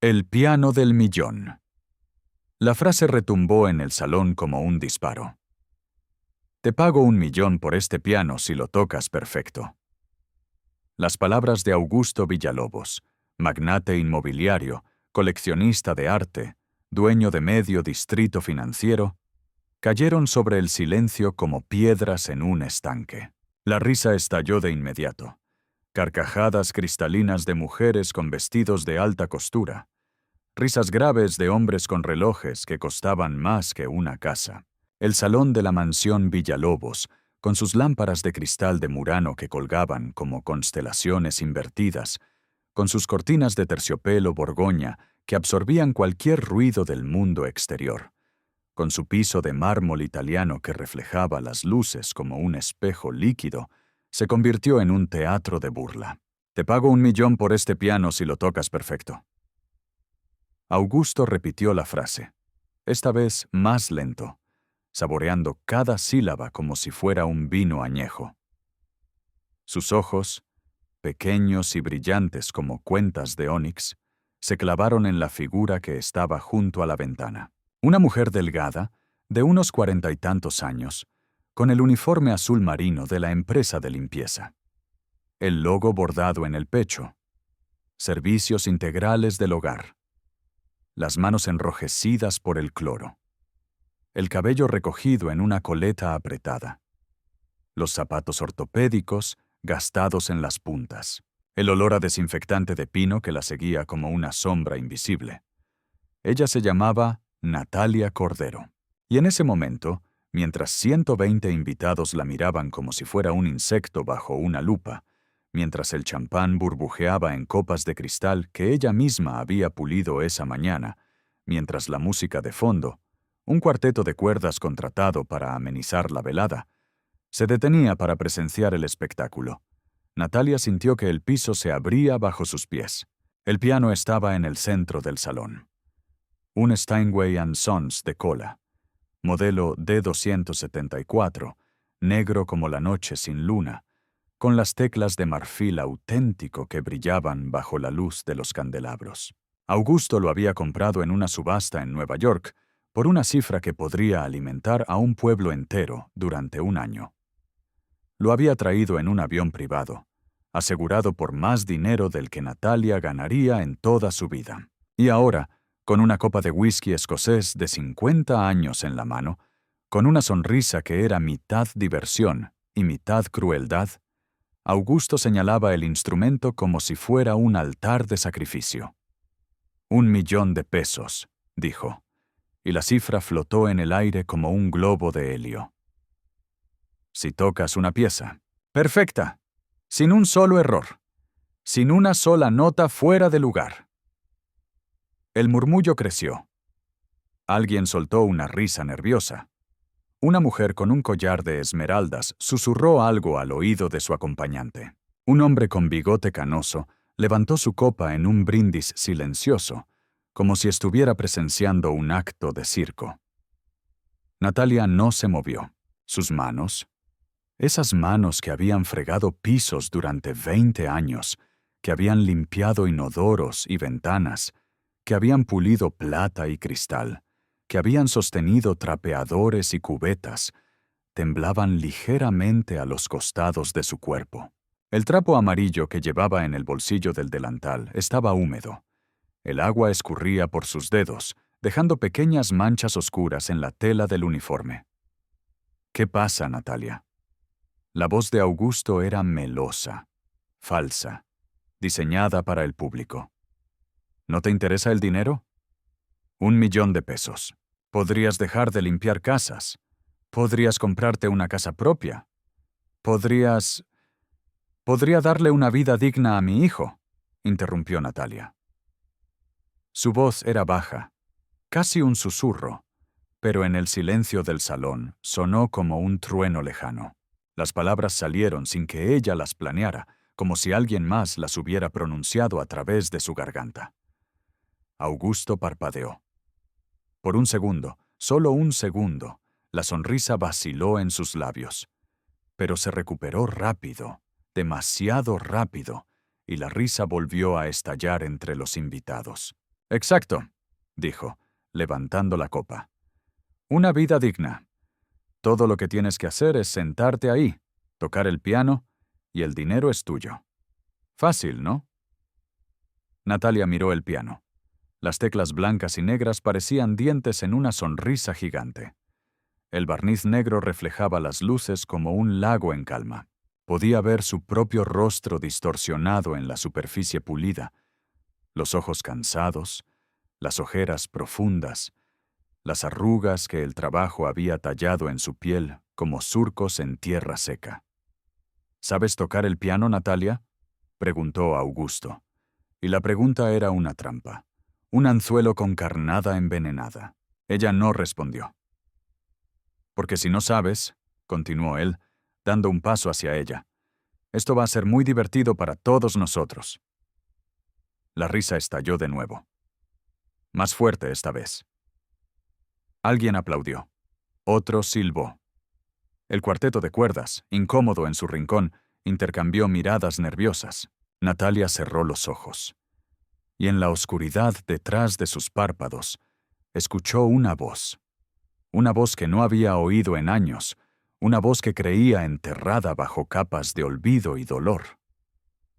El piano del millón. La frase retumbó en el salón como un disparo. Te pago 1.000.000 por este piano si lo tocas perfecto. Las palabras de Augusto Villalobos, magnate inmobiliario, coleccionista de arte, dueño de medio distrito financiero, cayeron sobre el silencio como piedras en un estanque. La risa estalló de inmediato. Carcajadas cristalinas de mujeres con vestidos de alta costura. Risas graves de hombres con relojes que costaban más que una casa. El salón de la mansión Villalobos, con sus lámparas de cristal de Murano que colgaban como constelaciones invertidas, con sus cortinas de terciopelo Borgoña que absorbían cualquier ruido del mundo exterior, con su piso de mármol italiano que reflejaba las luces como un espejo líquido, se convirtió en un teatro de burla. Te pago 1.000.000 por este piano si lo tocas perfecto. Augusto repitió la frase, esta vez más lento, saboreando cada sílaba como si fuera un vino añejo. Sus ojos, pequeños y brillantes como cuentas de ónix, se clavaron en la figura que estaba junto a la ventana. Una mujer delgada, de unos 40 y tantos años, con el uniforme azul marino de la empresa de limpieza. El logo bordado en el pecho. Servicios integrales del hogar. Las manos enrojecidas por el cloro. El cabello recogido en una coleta apretada. Los zapatos ortopédicos gastados en las puntas. El olor a desinfectante de pino que la seguía como una sombra invisible. Ella se llamaba Natalia Cordero. Y en ese momento, mientras 120 invitados la miraban como si fuera un insecto bajo una lupa, mientras el champán burbujeaba en copas de cristal que ella misma había pulido esa mañana, mientras la música de fondo, un cuarteto de cuerdas contratado para amenizar la velada, se detenía para presenciar el espectáculo. Natalia sintió que el piso se abría bajo sus pies. El piano estaba en el centro del salón. Un Steinway & Sons de cola, modelo D274, negro como la noche sin luna, con las teclas de marfil auténtico que brillaban bajo la luz de los candelabros. Augusto lo había comprado en una subasta en Nueva York por una cifra que podría alimentar a un pueblo entero durante un año. Lo había traído en un avión privado, asegurado por más dinero del que Natalia ganaría en toda su vida. Y ahora, con una copa de whisky escocés de 50 años en la mano, con una sonrisa que era mitad diversión y mitad crueldad, Augusto señalaba el instrumento como si fuera un altar de sacrificio. 1.000.000 de pesos, dijo, y la cifra flotó en el aire como un globo de helio. Si tocas una pieza, perfecta, sin un solo error, sin una sola nota fuera de lugar. El murmullo creció. Alguien soltó una risa nerviosa. Una mujer con un collar de esmeraldas susurró algo al oído de su acompañante. Un hombre con bigote canoso levantó su copa en un brindis silencioso, como si estuviera presenciando un acto de circo. Natalia no se movió. Sus manos, esas manos que habían fregado pisos durante 20 años, que habían limpiado inodoros y ventanas, que habían pulido plata y cristal, que habían sostenido trapeadores y cubetas, temblaban ligeramente a los costados de su cuerpo. El trapo amarillo que llevaba en el bolsillo del delantal estaba húmedo. El agua escurría por sus dedos, dejando pequeñas manchas oscuras en la tela del uniforme. ¿Qué pasa, Natalia? La voz de Augusto era melosa, falsa, diseñada para el público. ¿No te interesa el dinero? 1.000.000 de pesos. Podrías dejar de limpiar casas. Podrías comprarte una casa propia. Podría darle una vida digna a mi hijo, interrumpió Natalia. Su voz era baja, casi un susurro, pero en el silencio del salón sonó como un trueno lejano. Las palabras salieron sin que ella las planeara, como si alguien más las hubiera pronunciado a través de su garganta. Augusto parpadeó. Por un segundo, solo un segundo, la sonrisa vaciló en sus labios. Pero se recuperó rápido, demasiado rápido, y la risa volvió a estallar entre los invitados. Exacto, dijo, levantando la copa. Una vida digna. Todo lo que tienes que hacer es sentarte ahí, tocar el piano, y el dinero es tuyo. Fácil, ¿no? Natalia miró el piano. Las teclas blancas y negras parecían dientes en una sonrisa gigante. El barniz negro reflejaba las luces como un lago en calma. Podía ver su propio rostro distorsionado en la superficie pulida, los ojos cansados, las ojeras profundas, las arrugas que el trabajo había tallado en su piel como surcos en tierra seca. ¿Sabes tocar el piano, Natalia?, preguntó Augusto. Y la pregunta era una trampa, un anzuelo con carnada envenenada. Ella no respondió. Porque si no sabes, continuó él, dando un paso hacia ella, esto va a ser muy divertido para todos nosotros. La risa estalló de nuevo. Más fuerte esta vez. Alguien aplaudió. Otro silbó. El cuarteto de cuerdas, incómodo en su rincón, intercambió miradas nerviosas. Natalia cerró los ojos. Y en la oscuridad detrás de sus párpados, escuchó una voz. Una voz que no había oído en años, una voz que creía enterrada bajo capas de olvido y dolor.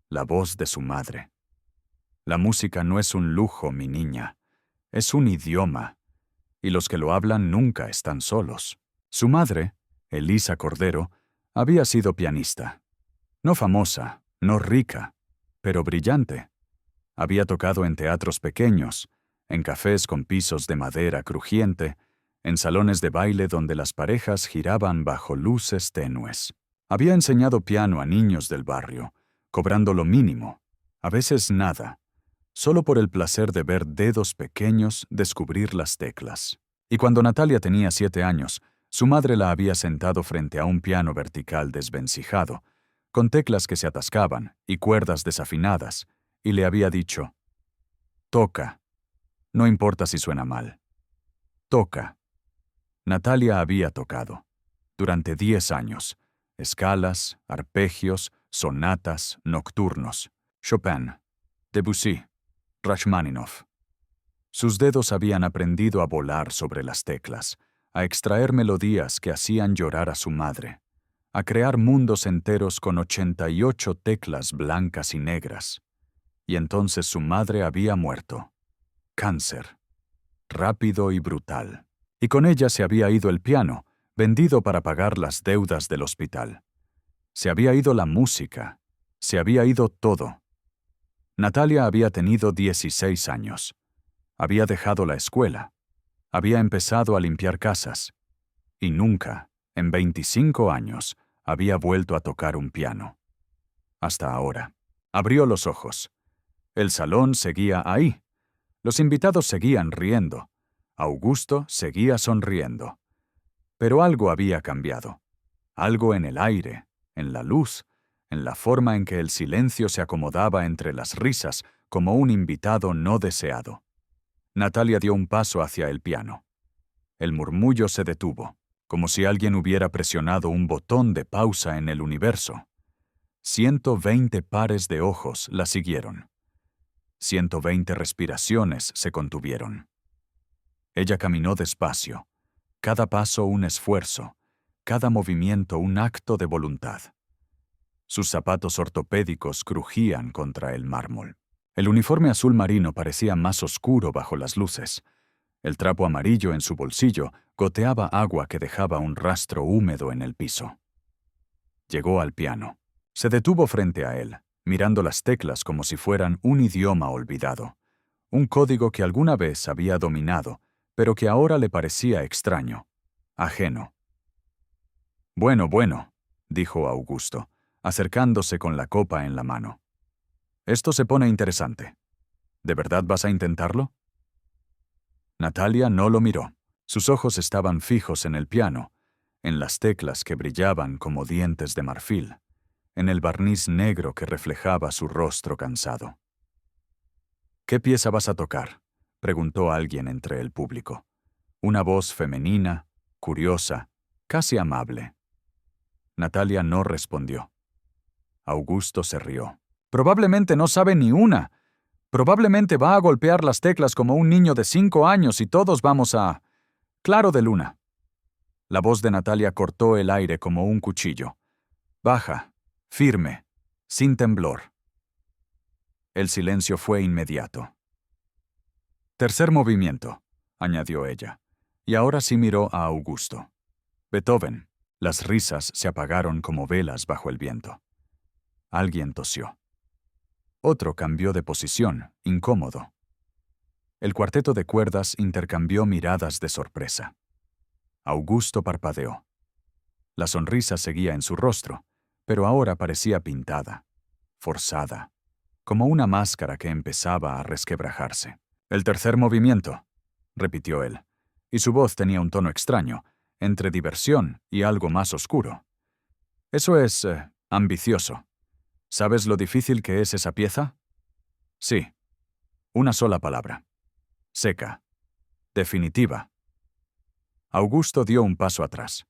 La voz de su madre. La música no es un lujo, mi niña. Es un idioma. Y los que lo hablan nunca están solos. Su madre, Elisa Cordero, había sido pianista. No famosa, no rica, pero brillante. Había tocado en teatros pequeños, en cafés con pisos de madera crujiente, en salones de baile donde las parejas giraban bajo luces tenues. Había enseñado piano a niños del barrio, cobrando lo mínimo, a veces nada, solo por el placer de ver dedos pequeños descubrir las teclas. Y cuando Natalia tenía 7 años, su madre la había sentado frente a un piano vertical desvencijado, con teclas que se atascaban y cuerdas desafinadas, y le había dicho: «Toca. No importa si suena mal. Toca». Natalia había tocado, durante 10 años, escalas, arpegios, sonatas, nocturnos, Chopin, Debussy, Rachmaninoff. Sus dedos habían aprendido a volar sobre las teclas, a extraer melodías que hacían llorar a su madre, a crear mundos enteros con 88 teclas blancas y negras. Y entonces su madre había muerto. Cáncer. Rápido y brutal. Y con ella se había ido el piano, vendido para pagar las deudas del hospital. Se había ido la música. Se había ido todo. Natalia había tenido 16 años. Había dejado la escuela. Había empezado a limpiar casas. Y nunca, en 25 años, había vuelto a tocar un piano. Hasta ahora. Abrió los ojos. El salón seguía ahí. Los invitados seguían riendo. Augusto seguía sonriendo. Pero algo había cambiado. Algo en el aire, en la luz, en la forma en que el silencio se acomodaba entre las risas como un invitado no deseado. Natalia dio un paso hacia el piano. El murmullo se detuvo, como si alguien hubiera presionado un botón de pausa en el universo. 120 pares de ojos la siguieron. 120 respiraciones se contuvieron. Ella caminó despacio, cada paso un esfuerzo, cada movimiento un acto de voluntad. Sus zapatos ortopédicos crujían contra el mármol. El uniforme azul marino parecía más oscuro bajo las luces. El trapo amarillo en su bolsillo goteaba agua que dejaba un rastro húmedo en el piso. Llegó al piano. Se detuvo frente a él, mirando las teclas como si fueran un idioma olvidado, un código que alguna vez había dominado, pero que ahora le parecía extraño, ajeno. Bueno, dijo Augusto, acercándose con la copa en la mano. Esto se pone interesante. ¿De verdad vas a intentarlo? Natalia no lo miró. Sus ojos estaban fijos en el piano, en las teclas que brillaban como dientes de marfil, en el barniz negro que reflejaba su rostro cansado. ¿Qué pieza vas a tocar?, preguntó alguien entre el público. Una voz femenina, curiosa, casi amable. Natalia no respondió. Augusto se rió. Probablemente no sabe ni una. Probablemente va a golpear las teclas como un niño de 5 años y todos vamos a... Claro de luna. La voz de Natalia cortó el aire como un cuchillo. Baja, firme, sin temblor. El silencio fue inmediato. Tercer movimiento, añadió ella, y ahora sí miró a Augusto. Beethoven. Las risas se apagaron como velas bajo el viento. Alguien tosió. Otro cambió de posición, incómodo. El cuarteto de cuerdas intercambió miradas de sorpresa. Augusto parpadeó. La sonrisa seguía en su rostro, pero ahora parecía pintada, forzada, como una máscara que empezaba a resquebrajarse. El tercer movimiento, repitió él, y su voz tenía un tono extraño, entre diversión y algo más oscuro. Eso es ambicioso. ¿Sabes lo difícil que es esa pieza? Sí. Una sola palabra. Seca. Definitiva. Augusto dio un paso atrás.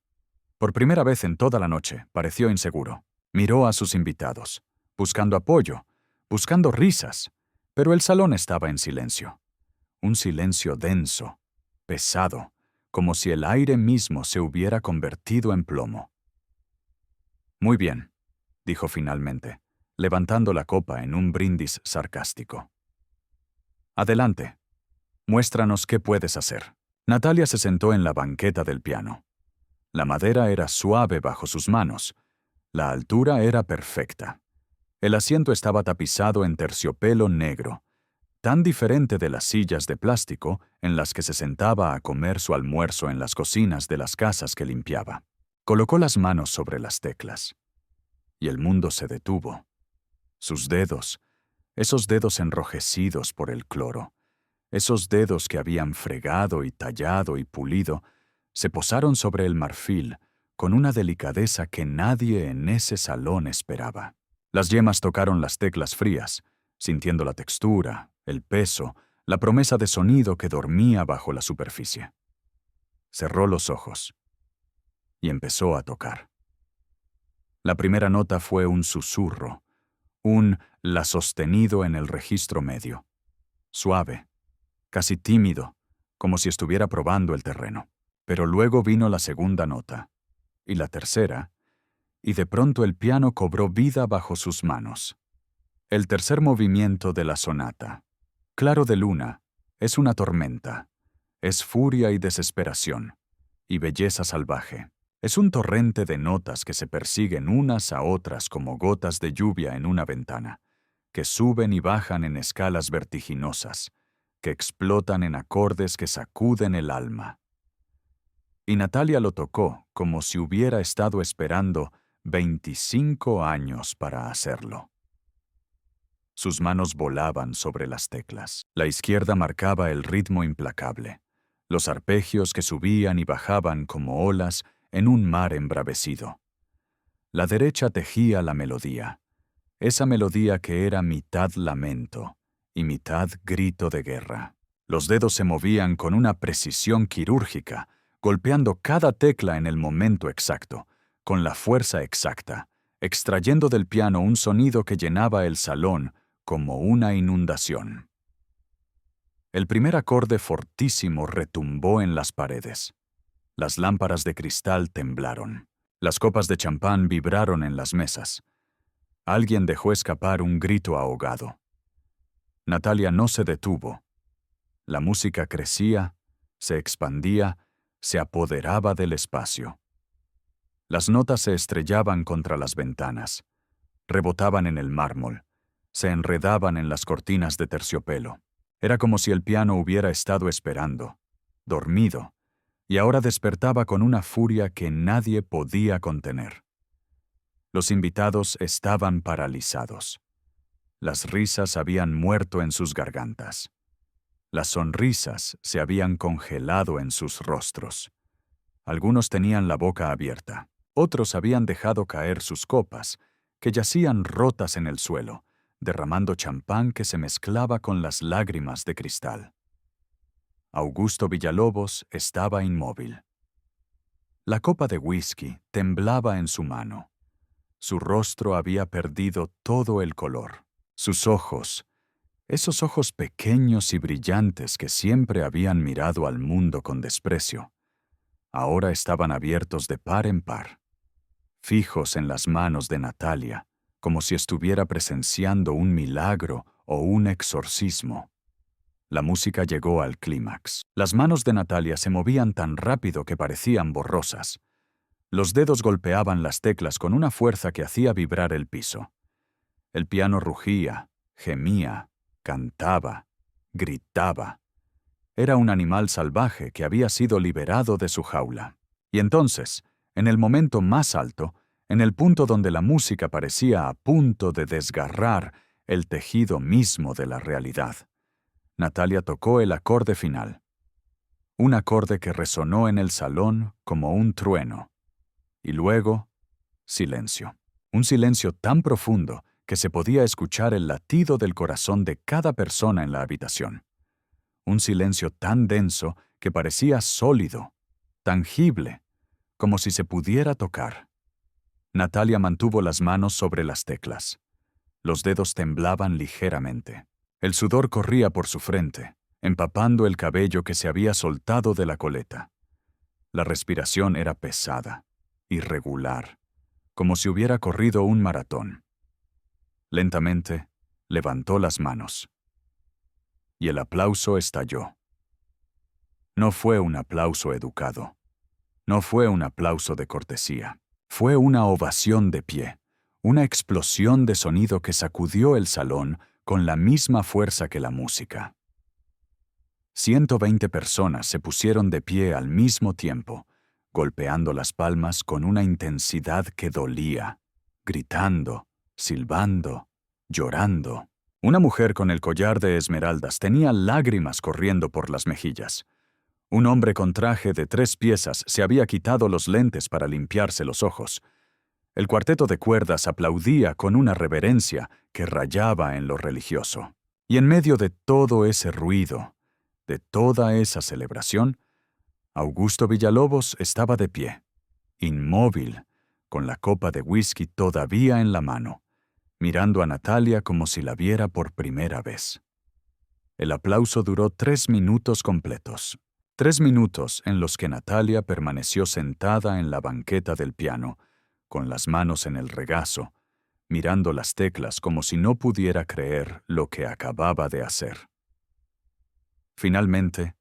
Por primera vez en toda la noche, pareció inseguro. Miró a sus invitados, buscando apoyo, buscando risas, pero el salón estaba en silencio. Un silencio denso, pesado, como si el aire mismo se hubiera convertido en plomo. Muy bien, dijo finalmente, levantando la copa en un brindis sarcástico. Adelante. Muéstranos qué puedes hacer. Natalia se sentó en la banqueta del piano. La madera era suave bajo sus manos. La altura era perfecta. El asiento estaba tapizado en terciopelo negro, tan diferente de las sillas de plástico en las que se sentaba a comer su almuerzo en las cocinas de las casas que limpiaba. Colocó las manos sobre las teclas. Y el mundo se detuvo. Sus dedos, esos dedos enrojecidos por el cloro, esos dedos que habían fregado y tallado y pulido, se posaron sobre el marfil con una delicadeza que nadie en ese salón esperaba. Las yemas tocaron las teclas frías, sintiendo la textura, el peso, la promesa de sonido que dormía bajo la superficie. Cerró los ojos y empezó a tocar. La primera nota fue un susurro, un la sostenido en el registro medio, suave, casi tímido, como si estuviera probando el terreno. Pero luego vino la segunda nota, y la tercera, y de pronto el piano cobró vida bajo sus manos. El tercer movimiento de la sonata, claro de luna, es una tormenta, es furia y desesperación, y belleza salvaje. Es un torrente de notas que se persiguen unas a otras como gotas de lluvia en una ventana, que suben y bajan en escalas vertiginosas, que explotan en acordes que sacuden el alma. Y Natalia lo tocó como si hubiera estado esperando 25 años para hacerlo. Sus manos volaban sobre las teclas. La izquierda marcaba el ritmo implacable, los arpegios que subían y bajaban como olas en un mar embravecido. La derecha tejía la melodía, esa melodía que era mitad lamento y mitad grito de guerra. Los dedos se movían con una precisión quirúrgica, golpeando cada tecla en el momento exacto, con la fuerza exacta, extrayendo del piano un sonido que llenaba el salón como una inundación. El primer acorde fortísimo retumbó en las paredes. Las lámparas de cristal temblaron. Las copas de champán vibraron en las mesas. Alguien dejó escapar un grito ahogado. Natalia no se detuvo. La música crecía, se expandía, se apoderaba del espacio. Las notas se estrellaban contra las ventanas, rebotaban en el mármol, se enredaban en las cortinas de terciopelo. Era como si el piano hubiera estado esperando, dormido, y ahora despertaba con una furia que nadie podía contener. Los invitados estaban paralizados. Las risas habían muerto en sus gargantas. Las sonrisas se habían congelado en sus rostros. Algunos tenían la boca abierta, otros habían dejado caer sus copas, que yacían rotas en el suelo, derramando champán que se mezclaba con las lágrimas de cristal. Augusto Villalobos estaba inmóvil. La copa de whisky temblaba en su mano. Su rostro había perdido todo el color. Sus ojos, Esos ojos pequeños y brillantes que siempre habían mirado al mundo con desprecio, ahora estaban abiertos de par en par, fijos en las manos de Natalia, como si estuviera presenciando un milagro o un exorcismo. La música llegó al clímax. Las manos de Natalia se movían tan rápido que parecían borrosas. Los dedos golpeaban las teclas con una fuerza que hacía vibrar el piso. El piano rugía, gemía, cantaba, gritaba. Era un animal salvaje que había sido liberado de su jaula. Y entonces, en el momento más alto, en el punto donde la música parecía a punto de desgarrar el tejido mismo de la realidad, Natalia tocó el acorde final. Un acorde que resonó en el salón como un trueno. Y luego, silencio. Un silencio tan profundo que se podía escuchar el latido del corazón de cada persona en la habitación. Un silencio tan denso que parecía sólido, tangible, como si se pudiera tocar. Natalia mantuvo las manos sobre las teclas. Los dedos temblaban ligeramente. El sudor corría por su frente, empapando el cabello que se había soltado de la coleta. La respiración era pesada, irregular, como si hubiera corrido un maratón. Lentamente, levantó las manos. Y el aplauso estalló. No fue un aplauso educado. No fue un aplauso de cortesía. Fue una ovación de pie, una explosión de sonido que sacudió el salón con la misma fuerza que la música. 120 personas se pusieron de pie al mismo tiempo, golpeando las palmas con una intensidad que dolía, gritando, silbando, llorando. Una mujer con el collar de esmeraldas tenía lágrimas corriendo por las mejillas. Un hombre con traje de 3 piezas se había quitado los lentes para limpiarse los ojos. El cuarteto de cuerdas aplaudía con una reverencia que rayaba en lo religioso. Y en medio de todo ese ruido, de toda esa celebración, Augusto Villalobos estaba de pie, inmóvil, con la copa de whisky todavía en la mano, mirando a Natalia como si la viera por primera vez. El aplauso duró 3 minutos completos. 3 minutos en los que Natalia permaneció sentada en la banqueta del piano, con las manos en el regazo, mirando las teclas como si no pudiera creer lo que acababa de hacer. Finalmente,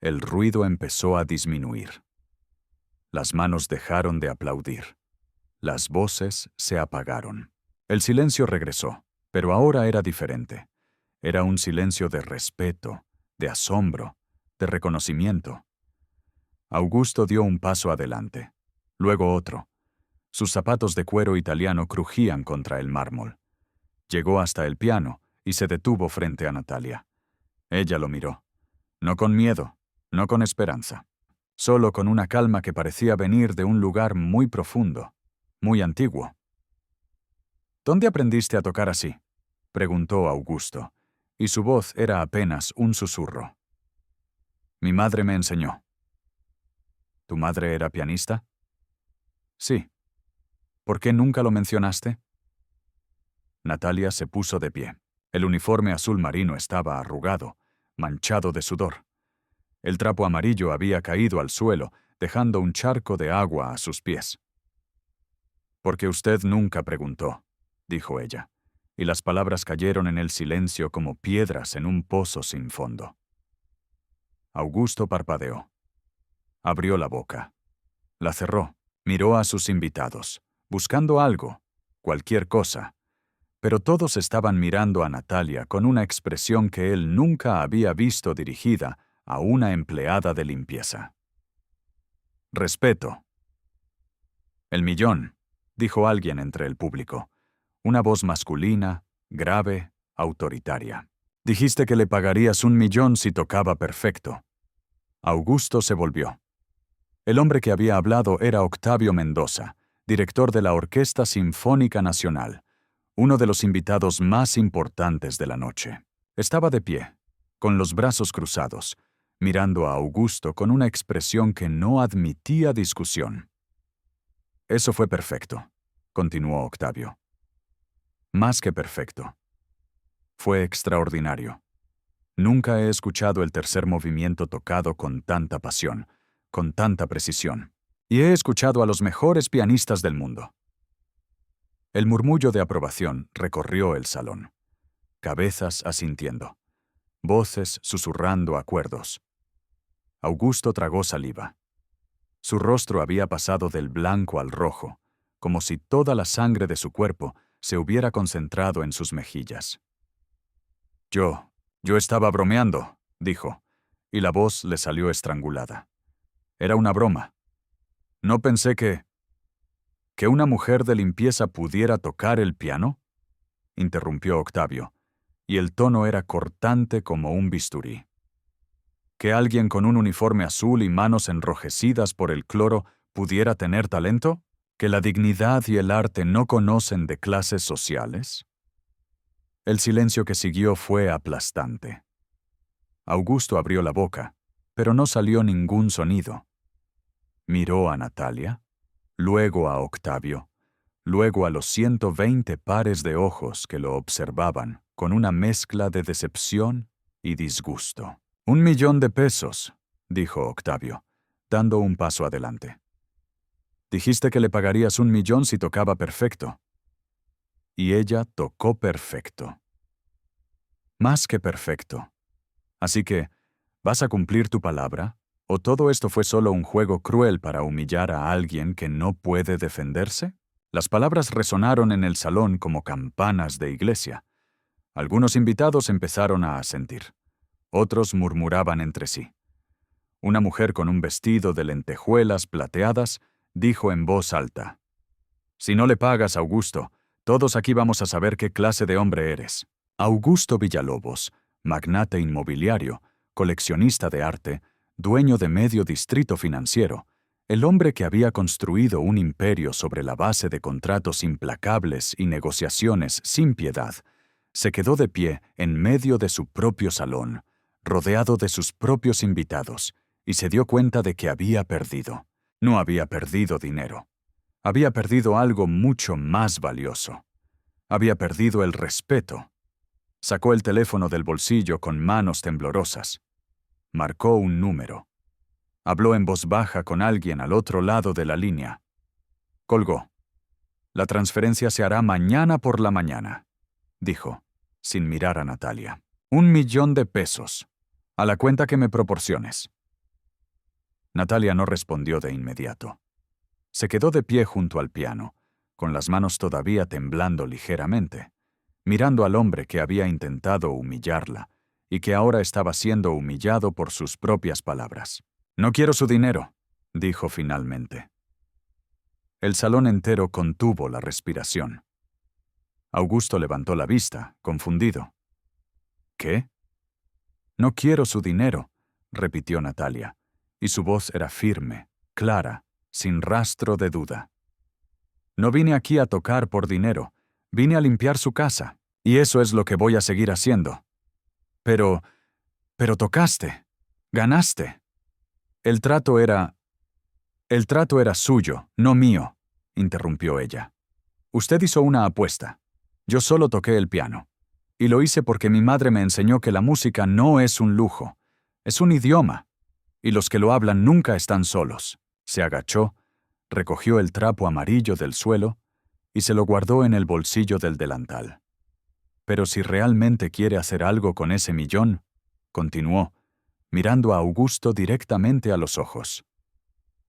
el ruido empezó a disminuir. Las manos dejaron de aplaudir. Las voces se apagaron. El silencio regresó, pero ahora era diferente. Era un silencio de respeto, de asombro, de reconocimiento. Augusto dio un paso adelante, luego otro. Sus zapatos de cuero italiano crujían contra el mármol. Llegó hasta el piano y se detuvo frente a Natalia. Ella lo miró. No con miedo, no con esperanza, solo con una calma que parecía venir de un lugar muy profundo, muy antiguo. ¿Dónde aprendiste a tocar así?, preguntó Augusto, y su voz era apenas un susurro. Mi madre me enseñó. ¿Tu madre era pianista? Sí. ¿Por qué nunca lo mencionaste? Natalia se puso de pie. El uniforme azul marino estaba arrugado, manchado de sudor. El trapo amarillo había caído al suelo, dejando un charco de agua a sus pies. Porque usted nunca preguntó, dijo ella, y las palabras cayeron en el silencio como piedras en un pozo sin fondo. Augusto parpadeó. Abrió la boca. La cerró. Miró a sus invitados, buscando algo, cualquier cosa. Pero todos estaban mirando a Natalia con una expresión que él nunca había visto dirigida a una empleada de limpieza. Respeto. El millón, dijo alguien entre el público. Una voz masculina, grave, autoritaria. Dijiste que le pagarías 1 millón si tocaba perfecto. Augusto se volvió. El hombre que había hablado era Octavio Mendoza, director de la Orquesta Sinfónica Nacional, uno de los invitados más importantes de la noche. Estaba de pie, con los brazos cruzados, mirando a Augusto con una expresión que no admitía discusión. Eso fue perfecto, continuó Octavio. Más que perfecto. Fue extraordinario. Nunca he escuchado el tercer movimiento tocado con tanta pasión, con tanta precisión. Y he escuchado a los mejores pianistas del mundo. El murmullo de aprobación recorrió el salón. Cabezas asintiendo. Voces susurrando acuerdos. Augusto tragó saliva. Su rostro había pasado del blanco al rojo, como si toda la sangre de su cuerpo se hubiera concentrado en sus mejillas. Yo estaba bromeando, dijo, y la voz le salió estrangulada. Era una broma. No pensé que una mujer de limpieza pudiera tocar el piano, interrumpió Octavio, y el tono era cortante como un bisturí. ¿Que alguien con un uniforme azul y manos enrojecidas por el cloro pudiera tener talento? ¿Que la dignidad y el arte no conocen de clases sociales? El silencio que siguió fue aplastante. Augusto abrió la boca, pero no salió ningún sonido. Miró a Natalia, luego a Octavio, luego a los 120 pares de ojos que lo observaban con una mezcla de decepción y disgusto. $1.000.000, dijo Octavio, dando un paso adelante. Dijiste que le pagarías $1.000.000 si tocaba perfecto. Y ella tocó perfecto. Más que perfecto. Así que, ¿vas a cumplir tu palabra? ¿O todo esto fue solo un juego cruel para humillar a alguien que no puede defenderse? Las palabras resonaron en el salón como campanas de iglesia. Algunos invitados empezaron a asentir. Otros murmuraban entre sí. Una mujer con un vestido de lentejuelas plateadas dijo en voz alta: «Si no le pagas, Augusto, todos aquí vamos a saber qué clase de hombre eres». Augusto Villalobos, magnate inmobiliario, coleccionista de arte, dueño de medio distrito financiero, el hombre que había construido un imperio sobre la base de contratos implacables y negociaciones sin piedad, se quedó de pie en medio de su propio salón, rodeado de sus propios invitados, y se dio cuenta de que había perdido. No había perdido dinero. Había perdido algo mucho más valioso. Había perdido el respeto. Sacó el teléfono del bolsillo con manos temblorosas. Marcó un número. Habló en voz baja con alguien al otro lado de la línea. Colgó. «La transferencia se hará mañana por la mañana», dijo, sin mirar a Natalia. $1.000.000, a la cuenta que me proporciones. Natalia no respondió de inmediato. Se quedó de pie junto al piano, con las manos todavía temblando ligeramente, mirando al hombre que había intentado humillarla y que ahora estaba siendo humillado por sus propias palabras. «No quiero su dinero», dijo finalmente. El salón entero contuvo la respiración. Augusto levantó la vista, confundido. «¿Qué?» «No quiero su dinero», repitió Natalia, y su voz era firme, clara, sin rastro de duda. «No vine aquí a tocar por dinero, vine a limpiar su casa, y eso es lo que voy a seguir haciendo». Pero tocaste, ganaste. El trato era suyo, no mío», interrumpió ella. «Usted hizo una apuesta. Yo solo toqué el piano. Y lo hice porque mi madre me enseñó que la música no es un lujo, es un idioma, y los que lo hablan nunca están solos». Se agachó, recogió el trapo amarillo del suelo y se lo guardó en el bolsillo del delantal. «Pero si realmente quiere hacer algo con ese $1.000.000», continuó, mirando a Augusto directamente a los ojos,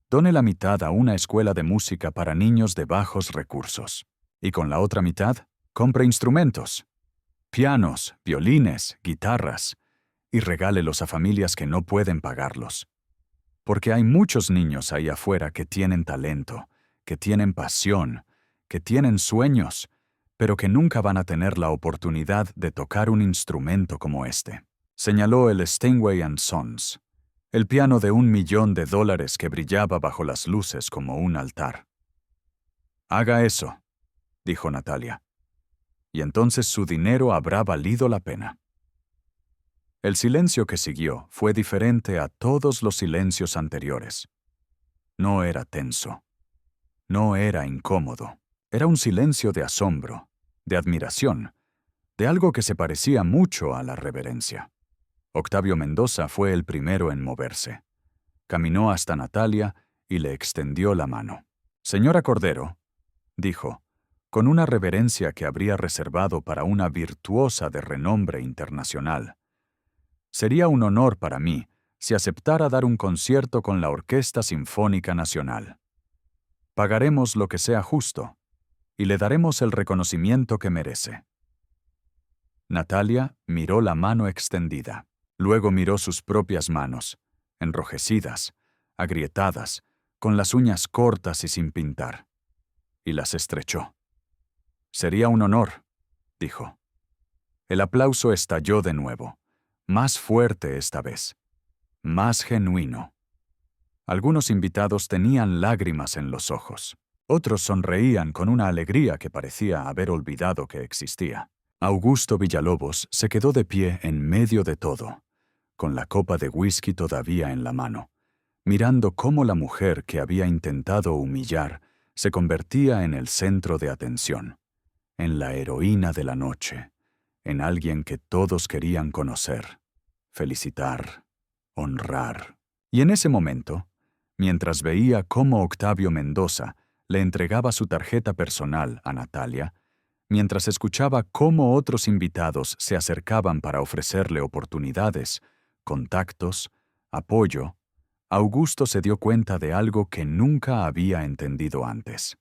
«done la mitad a una escuela de música para niños de bajos recursos. Y con la otra mitad, compre instrumentos, pianos, violines, guitarras, y regálelos a familias que no pueden pagarlos. Porque hay muchos niños ahí afuera que tienen talento, que tienen pasión, que tienen sueños, pero que nunca van a tener la oportunidad de tocar un instrumento como este». Señaló el Steinway & Sons, el piano de $1.000.000 que brillaba bajo las luces como un altar. «Haga eso», dijo Natalia, «y entonces su dinero habrá valido la pena». El silencio que siguió fue diferente a todos los silencios anteriores. No era tenso. No era incómodo. Era un silencio de asombro, de admiración, de algo que se parecía mucho a la reverencia. Octavio Mendoza fue el primero en moverse. Caminó hasta Natalia y le extendió la mano. «Señora Cordero», dijo, con una reverencia que habría reservado para una virtuosa de renombre internacional. «Sería un honor para mí si aceptara dar un concierto con la Orquesta Sinfónica Nacional. Pagaremos lo que sea justo y le daremos el reconocimiento que merece». Natalia miró la mano extendida. Luego miró sus propias manos, enrojecidas, agrietadas, con las uñas cortas y sin pintar, y las estrechó. «Sería un honor», dijo. El aplauso estalló de nuevo, más fuerte esta vez, más genuino. Algunos invitados tenían lágrimas en los ojos. Otros sonreían con una alegría que parecía haber olvidado que existía. Augusto Villalobos se quedó de pie en medio de todo, con la copa de whisky todavía en la mano, mirando cómo la mujer que había intentado humillar se convertía en el centro de atención, en la heroína de la noche, en alguien que todos querían conocer, felicitar, honrar. Y en ese momento, mientras veía cómo Octavio Mendoza le entregaba su tarjeta personal a Natalia, mientras escuchaba cómo otros invitados se acercaban para ofrecerle oportunidades, contactos, apoyo, Augusto se dio cuenta de algo que nunca había entendido antes.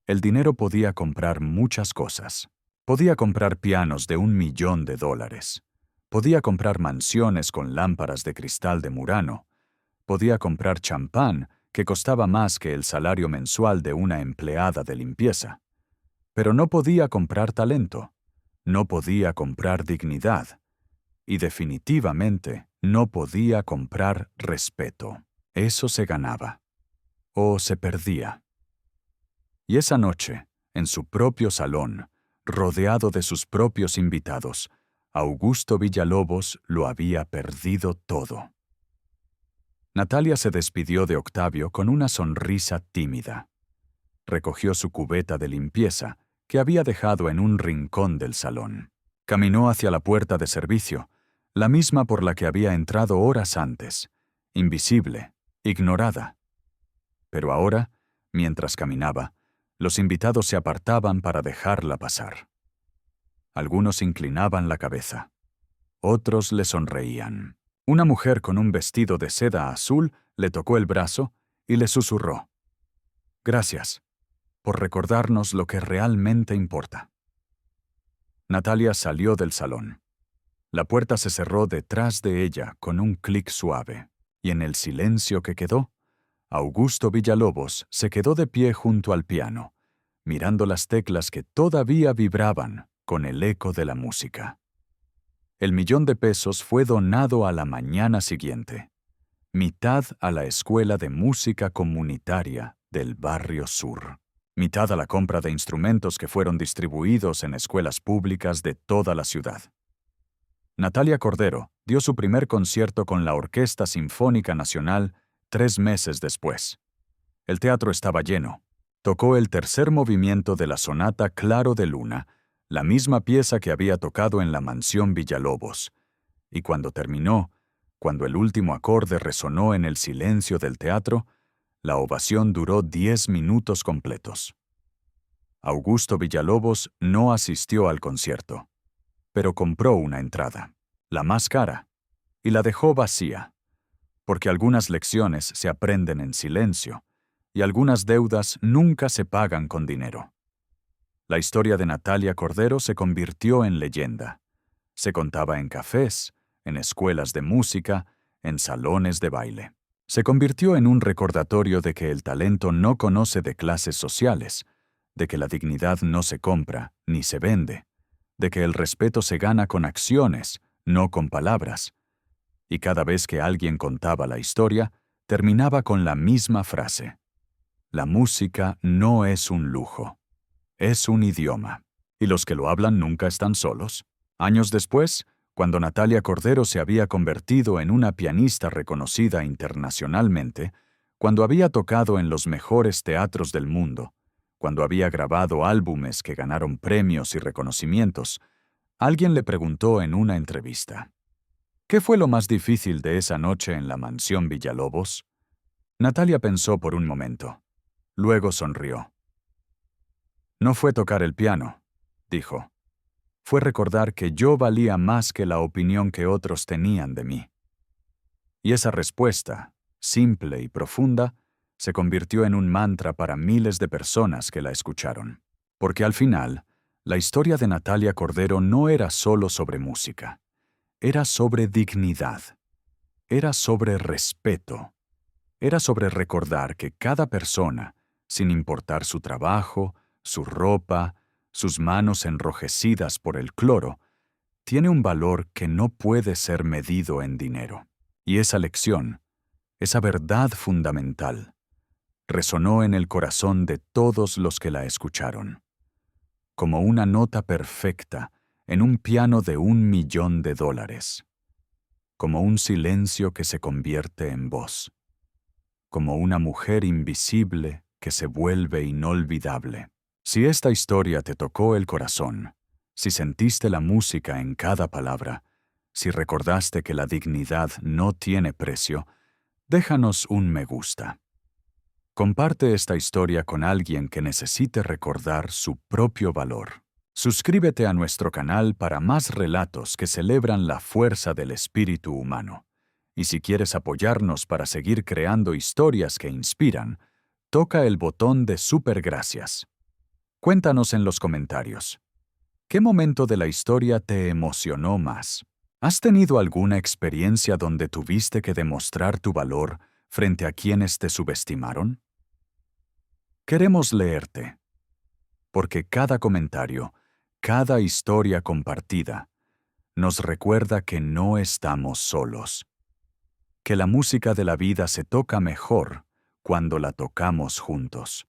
El dinero podía comprar muchas cosas. Podía comprar pianos de $1.000.000. Podía comprar mansiones con lámparas de cristal de Murano. Podía comprar champán que costaba más que el salario mensual de una empleada de limpieza. Pero no podía comprar talento, no podía comprar dignidad, y definitivamente no podía comprar respeto. Eso se ganaba, o se perdía. Y esa noche, en su propio salón, rodeado de sus propios invitados, Augusto Villalobos lo había perdido todo. Natalia se despidió de Octavio con una sonrisa tímida. Recogió su cubeta de limpieza, que había dejado en un rincón del salón. Caminó hacia la puerta de servicio, la misma por la que había entrado horas antes, invisible, ignorada. Pero ahora, mientras caminaba, los invitados se apartaban para dejarla pasar. Algunos inclinaban la cabeza. Otros le sonreían. Una mujer con un vestido de seda azul le tocó el brazo y le susurró: «Gracias por recordarnos lo que realmente importa». Natalia salió del salón. La puerta se cerró detrás de ella con un clic suave, y en el silencio que quedó, Augusto Villalobos se quedó de pie junto al piano, mirando las teclas que todavía vibraban con el eco de la música. El $1.000.000 fue donado a la mañana siguiente, mitad a la Escuela de Música Comunitaria del Barrio Sur, mitad a la compra de instrumentos que fueron distribuidos en escuelas públicas de toda la ciudad. Natalia Cordero dio su primer concierto con la Orquesta Sinfónica Nacional 3 meses después. El teatro estaba lleno. Tocó el tercer movimiento de la sonata Claro de Luna, la misma pieza que había tocado en la mansión Villalobos, y cuando terminó, cuando el último acorde resonó en el silencio del teatro, la ovación duró 10 minutos completos. Augusto Villalobos no asistió al concierto, pero compró una entrada, la más cara, y la dejó vacía, porque algunas lecciones se aprenden en silencio y algunas deudas nunca se pagan con dinero. La historia de Natalia Cordero se convirtió en leyenda. Se contaba en cafés, en escuelas de música, en salones de baile. Se convirtió en un recordatorio de que el talento no conoce de clases sociales, de que la dignidad no se compra ni se vende, de que el respeto se gana con acciones, no con palabras. Y cada vez que alguien contaba la historia, terminaba con la misma frase: la música no es un lujo, es un idioma, y los que lo hablan nunca están solos. Años después, cuando Natalia Cordero se había convertido en una pianista reconocida internacionalmente, cuando había tocado en los mejores teatros del mundo, cuando había grabado álbumes que ganaron premios y reconocimientos, Alguien le preguntó en una entrevista, ¿qué fue lo más difícil de esa noche en la mansión Villalobos? Natalia pensó por un momento. Luego sonrió. No fue tocar el piano, dijo. Fue recordar que yo valía más que la opinión que otros tenían de mí. Y esa respuesta, simple y profunda, se convirtió en un mantra para miles de personas que la escucharon. Porque al final, la historia de Natalia Cordero no era solo sobre música. Era sobre dignidad. Era sobre respeto. Era sobre recordar que cada persona, sin importar su trabajo, su ropa, sus manos enrojecidas por el cloro, tiene un valor que no puede ser medido en dinero. Y esa lección, esa verdad fundamental, resonó en el corazón de todos los que la escucharon, como una nota perfecta en un piano de $1.000.000, como un silencio que se convierte en voz, como una mujer invisible que se vuelve inolvidable. Si esta historia te tocó el corazón, si sentiste la música en cada palabra, si recordaste que la dignidad no tiene precio, déjanos un me gusta. Comparte esta historia con alguien que necesite recordar su propio valor. Suscríbete a nuestro canal para más relatos que celebran la fuerza del espíritu humano. Y si quieres apoyarnos para seguir creando historias que inspiran, toca el botón de Super Gracias. Cuéntanos en los comentarios. ¿Qué momento de la historia te emocionó más? ¿Has tenido alguna experiencia donde tuviste que demostrar tu valor frente a quienes te subestimaron? Queremos leerte, porque cada comentario, cada historia compartida, nos recuerda que no estamos solos, que la música de la vida se toca mejor cuando la tocamos juntos.